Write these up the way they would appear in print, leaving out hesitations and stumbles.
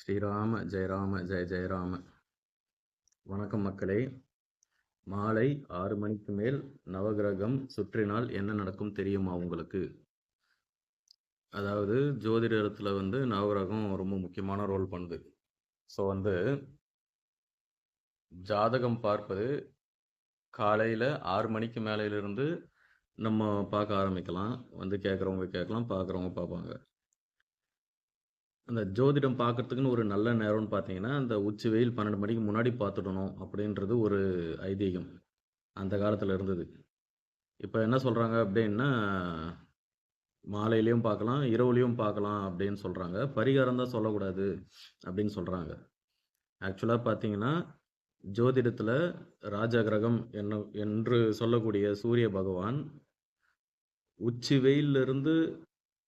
ஸ்ரீராம ஜெய ராம ஜெய ஜெய ராம. வணக்கம் மக்களே. மாலை 6 மணிக்கு மேல் நவகிரகம் சுற்றினால் என்ன நடக்கும் தெரியுமா உங்களுக்கு? அதாவது ஜோதிடத்தில் நவகிரகம் ரொம்ப முக்கியமான ரோல் பண்ணுது. ஸோ ஜாதகம் பார்ப்பது காலையில் 6 மணிக்கு மேலையிலிருந்து நம்ம பார்க்க ஆரம்பிக்கலாம். கேட்குறவங்க கேட்கலாம், பார்க்குறவங்க பார்ப்பாங்க. அந்த ஜோதிடம் பார்க்கறதுக்குன்னு ஒரு நல்ல நேரம்னு பார்த்தீங்கன்னா, அந்த உச்சி வெயில் 12 மணிக்கு முன்னாடி பார்த்துடணும் அப்படின்றது ஒரு ஐதீகம். அந்த காலத்தில் இருந்தது. இப்போ என்ன சொல்கிறாங்க அப்படின்னா, மாலையிலையும் பார்க்கலாம், இரவுலையும் பார்க்கலாம் அப்படின்னு சொல்கிறாங்க. பரிகாரம் தான் சொல்லக்கூடாது அப்படின்னு சொல்கிறாங்க. ஆக்சுவலாக பார்த்தீங்கன்னா, ஜோதிடத்தில் ராஜ கிரகம் என்று சொல்லக்கூடிய சூரிய பகவான் உச்சி வெயிலிருந்து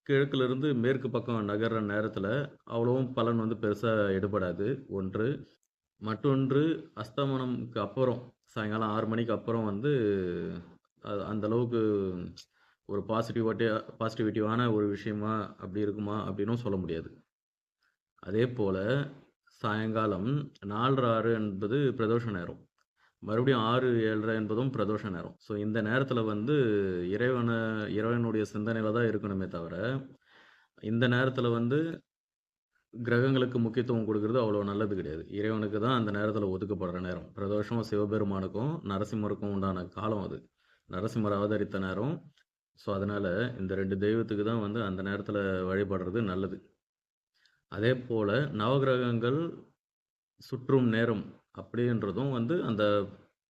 கிழக்கிலிருந்து மேற்கு பக்கம் நகர்ற நேரத்தில் அவ்வளவும் பலன் பெருசாக எடுபடாது. ஒன்று. மற்றொன்று, அஸ்தமனம்க்கு அப்புறம் சாயங்காலம் 6 மணிக்கு அப்புறம் அந்த அளவுக்கு ஒரு பாசிட்டிவிட்டிவான ஒரு விஷயமா அப்படி இருக்குமா அப்படின்னும் சொல்ல முடியாது. அதே போல் சாயங்காலம் 4:30 6 என்பது பிரதோஷ நேரம். மறுபடியும் 6 7:30 என்பதும் பிரதோஷ நேரம். ஸோ இந்த நேரத்தில் இறைவனுடைய சிந்தனையில் தான் இருக்கணுமே தவிர, இந்த நேரத்தில் கிரகங்களுக்கு முக்கியத்துவம் கொடுக்கறது அவ்வளோ நல்லது கிடையாது. இறைவனுக்கு தான் அந்த நேரத்தில் ஒதுக்கப்படுற நேரம். பிரதோஷம் சிவபெருமானுக்கும் நரசிம்மருக்கும் உண்டான காலம் அது. நரசிம்மர் அவதரித்த நேரம். ஸோ அதனால் இந்த 2 தெய்வத்துக்கு தான் அந்த நேரத்தில் வழிபடுறது நல்லது. அதே போல் நவகிரகங்கள் சுற்றும் நேரம் அப்படின்றதும் அந்த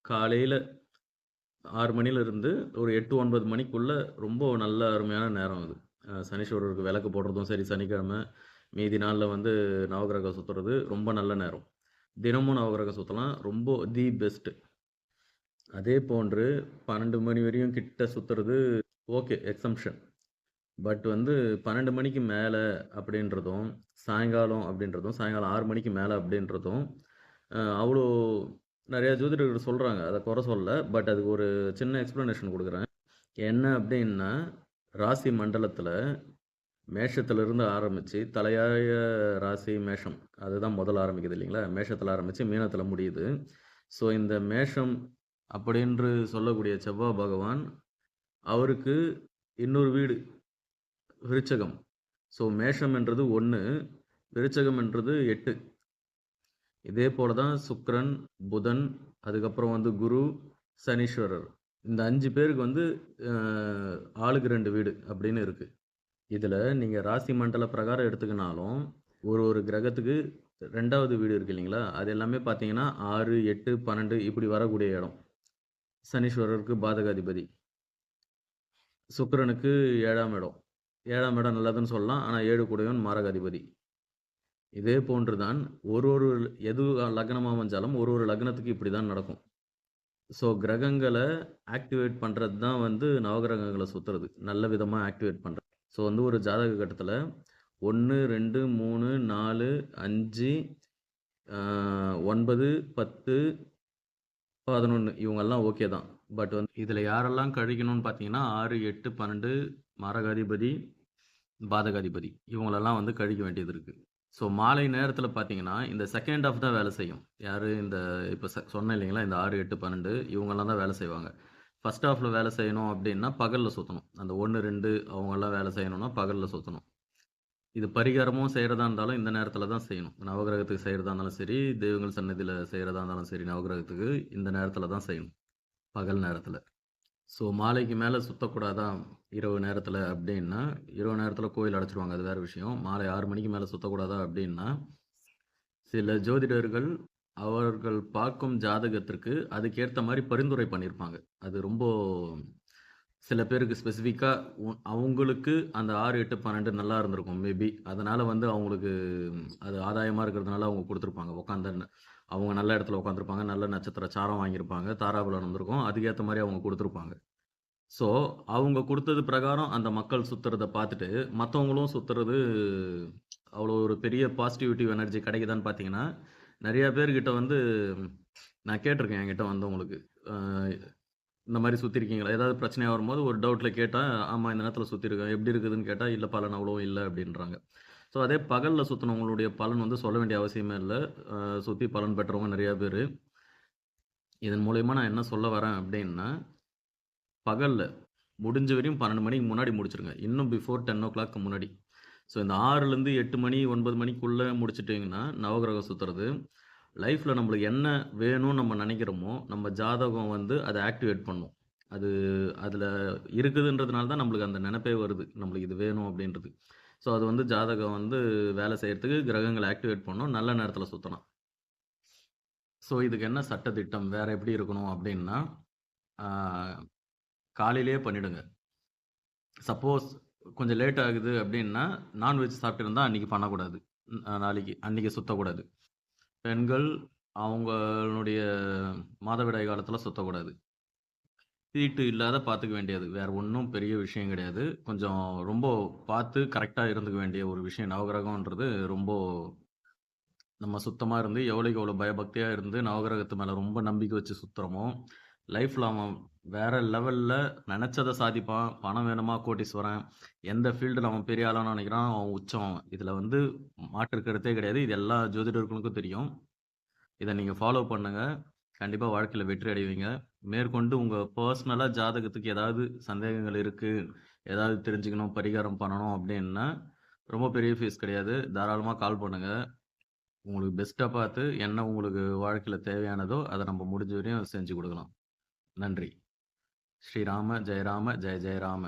காலையில் 6 மணிலிருந்து ஒரு 8 9 மணிக்குள்ளே ரொம்ப நல்ல அருமையான நேரம் அது. சனீஸ்வரருக்கு விளக்கு போடுறதும் சரி, சனிக்கிழமை மீதி நாளில் நவகிரகம் சுற்றுறது ரொம்ப நல்ல நேரம். தினமும் நவகிரகம் சுற்றலாம், ரொம்ப தி பெஸ்ட்டு. அதே போன்று 12 மணி வரையும் கிட்ட சுற்றுறது ஓகே, எக்ஸம்ஷன். பட் 12 மணிக்கு மேலே அப்படின்றதும் சாயங்காலம் 6 மணிக்கு மேலே அப்படின்றதும் அவ்வளோ நிறையா ஜோதிடர்கள் சொல்கிறாங்க. அதை குறை சொல்ல. பட் அதுக்கு ஒரு சின்ன எக்ஸ்ப்ளனேஷன் கொடுக்குறேன். என்ன அப்படின்னா, ராசி மண்டலத்தில் மேஷத்திலிருந்து ஆரம்பித்து தலையாய ராசி மேஷம், அதுதான் முதல்ல ஆரம்பிக்குது இல்லைங்களா? மேஷத்தில் ஆரம்பித்து மீனத்தில் முடியுது. ஸோ இந்த மேஷம் அப்படின்று சொல்லக்கூடிய செவ்வாய் பகவான், அவருக்கு இன்னொரு வீடு விருச்சகம். ஸோ மேஷம் என்றது 1, விருச்சகம் என்றது 8. இதே போல தான் சுக்கிரன், புதன், அதுக்கப்புறம் குரு, சனீஸ்வரர். இந்த 5 பேருக்கு ஆளுக்கு 2 வீடு அப்படின்னு இருக்குது. இதில் நீங்கள் ராசி மண்டல பிரகாரம் எடுத்துக்கினாலும் ஒரு கிரகத்துக்கு 2வது வீடு இருக்குது இல்லைங்களா? அது எல்லாமே பார்த்தீங்கன்னா 6 8 12 இப்படி வரக்கூடிய இடம். சனீஸ்வரருக்கு பாதகாதிபதி, சுக்கிரனுக்கு 7ஆம் இடம். 7ஆம் இடம் நல்லதுன்னு சொல்லலாம். ஆனால் 7 கூடையவன் மாரகாதிபதி. இதே போன்று தான் ஒரு எது லக்னமாக அமைஞ்சாலும் ஒரு லக்னத்துக்கு இப்படி தான் நடக்கும். ஸோ கிரகங்களை ஆக்டிவேட் பண்ணுறது தான் நவகிரகங்களை சுற்றுறது, நல்ல விதமாக ஆக்டிவேட் பண்ணுறது. ஸோ ஒரு ஜாதக கட்டத்தில் 1 2 3 4 5 9 10 11 இவங்கெல்லாம் ஓகே தான். பட் இதில் யாரெல்லாம் கழிக்கணும்னு பார்த்தீங்கன்னா 6 8 12 மாரகாதிபதி, பாதகாதிபதி இவங்களெல்லாம் கழிக்க வேண்டியது இருக்குது. ஸோ மாலை நேரத்தில் பார்த்தீங்கன்னா இந்த செகண்ட் ஆஃப் தான் வேலை செய்யும். யார் இந்த இப்போ சொன்னேன் இல்லைங்களா, இந்த 6 8 12 இவங்கெல்லாம் தான் வேலை செய்வாங்க. ஃபஸ்ட் ஹாஃபில் வேலை செய்யணும் அப்படின்னா பகலில் சுற்றணும். அந்த 1 2 அவங்கெல்லாம் வேலை செய்யணும்னா பகலில் சுற்றணும். இது பரிகாரமும் செய்கிறதா இருந்தாலும் இந்த நேரத்தில் தான் செய்யணும். நவகிரகத்துக்கு செய்கிறதா இருந்தாலும் சரி, தெய்வங்கள் சன்னதியில் செய்கிறதா இருந்தாலும் சரி, நவகிரகத்துக்கு இந்த நேரத்தில் தான் செய்யணும், பகல் நேரத்தில். ஸோ மாலைக்கு மேலே சுற்றக்கூடாதா இரவு நேரத்தில் அப்படின்னா, இரவு நேரத்தில் கோயில் அடைச்சிருவாங்க, அது வேறு விஷயம். மாலை 6 மணிக்கு மேலே சுற்றக்கூடாதா அப்படின்னா, சில ஜோதிடர்கள் அவர்கள் பார்க்கும் ஜாதகத்திற்கு அதுக்கேற்ற மாதிரி பரிந்துரை பண்ணியிருப்பாங்க. அது ரொம்ப சில பேருக்கு ஸ்பெசிஃபிக்காக அவங்களுக்கு அந்த 6 8 12 நல்லா இருந்திருக்கும் மேபி. அதனால் அவங்களுக்கு அது ஆதாயமாக இருக்கிறதுனால அவங்க கொடுத்துருப்பாங்க. அவங்க நல்ல இடத்துல உட்காந்துருப்பாங்க, நல்ல நட்சத்திர சாரம் வாங்கியிருப்பாங்க, தாராபலம் இருந்திருக்கும், அதுக்கேற்ற மாதிரி அவங்க கொடுத்துருப்பாங்க. ஸோ அவங்க கொடுத்தது பிரகாரம் அந்த மக்கள் சுற்றுறதை பார்த்துட்டு மற்றவங்களும் சுற்றுறது அவ்வளோ ஒரு பெரிய பாசிட்டிவிட்டிவ் எனர்ஜி கிடைக்குதான்னு பார்த்தீங்கன்னா, நிறையா பேர்கிட்ட நான் கேட்டிருக்கேன். என்கிட்ட வந்தவங்களுக்கு இந்த மாதிரி சுற்றிருக்கீங்களா, ஏதாவது பிரச்சனையாக வரும்போது ஒரு டவுட்டில் கேட்டால், ஆமாம் இந்த நேரத்தில் சுற்றிருக்கேன், எப்படி இருக்குதுன்னு கேட்டால், இல்லை பலன் அவ்வளோ இல்லை அப்படின்றாங்க. ஸோ ஸோ அதே பகல்ல சுத்துனவங்களுடைய பலன் வந்து சொல்ல வேண்டிய அவசியமே இல்ல. சுத்தி பலன் பெற்றவங்க நெறைய பேரு. இதன் மூலியமா நான் என்ன சொல்ல வரேன் அப்டின்னா, பகல்ல முடிஞ்ச வரையும் 12 மணிக்கு முன்னாடி முடிச்சுருங்க. இன்னும் பிஃபோர் 10:00 முன்னாடி. ஸோ இந்த 6லேருந்து 8 மணி, 9 மணிக்குள்ள முடிச்சுட்டீங்கன்னா, நவகிரகம் சுத்துறது, லைஃப்ல நம்மளுக்கு என்ன வேணும்னு நம்ம நெனைக்கிறோமோ, நம்ம ஜாதகம் வந்து அத ஆக்டிவேட் பண்ணும். அது அதுல இருக்குதுன்றதுனால தான் நம்மளுக்கு அந்த நெனப்பே வருது. நம்மளுக்கு இது வேணும் அப்டின்றது. ஸோ அது வந்து ஜாதகம் வந்து வேலை செய்யறதுக்கு கிரகங்கள ஆக்டிவேட் பண்ணும். நல்ல நேரத்துல சுத்தணும். ஸோ இதுக்கு என்ன சட்டதிட்டம்? வேற எப்படி இருக்கணும் அப்டின்னா, ஆ காலையிலேயே பண்ணிடுங்க. சப்போஸ் கொஞ்சம் லேட் ஆகுது அப்டின்னா, நான்வெஜ் சாப்பிட்டிருந்தா அன்னைக்கு பண்ணக்கூடாது. நாளைக்கு அன்னைக்கு சுத்தக்கூடாது. பெண்கள் அவங்களுடைய மாதவிடாய் காலத்துல சுத்தக்கூடாது. தீட்டு இல்லாத பார்த்துக்க வேண்டியது. வேற ஒண்ணும் பெரிய விஷயம் கிடையாது. கொஞ்சம் ரொம்ப பார்த்து கரெக்ட்டா இருந்துக்க வேண்டிய ஒரு விஷயம். நவகிரகம்ன்றது ரொம்ப நம்ம சுத்தமா இருந்து எவ்வளோக்கு எவ்வளோ பயபக்தியா இருந்து நவகிரகத்து மேல ரொம்ப நம்பிக்கை வச்சு சுத்துறோமோ, லைஃப்ல அவன் வேற லெவல்ல நெனச்சத சாதிப்பான். பணம் வேணுமா கோடீஸ்வரன். எந்த ஃபீல்டுல அவன் பெரிய ஆளான்னு நெனைக்கிறான், அவன் உச்சம். இதுல வந்து மாற்று கருத்தே கிடையாது. இது எல்லா ஜோதிடர்களுக்கும் தெரியும். இத நீங்க ஃபாலோ பண்ணுங்க. கண்டிப்பா வாழ்க்கையில வெற்றி அடைவீங்க. மேற்கொண்டு உங்க பெர்சனலா ஜாதகத்துக்கு ஏதாவது சந்தேகங்கள் இருக்கு, ஏதாவது தெரிஞ்சுக்கணும், பரிகாரம் பண்ணணும் அப்டின்னா, ரொம்ப பெரிய ஃபீஸ் கிடையாது. தாராளமா கால் பண்ணுங்க. உங்களுக்கு பெஸ்ட்டா பார்த்து என்ன உங்களுக்கு வாழ்க்கையில தேவையானதோ, அத நம்ம முடிஞ்ச வரையும் செஞ்சு குடுக்கலாம். நன்றி. ஸ்ரீராம ஜெய ராம, ஜெய ஜெய ராம.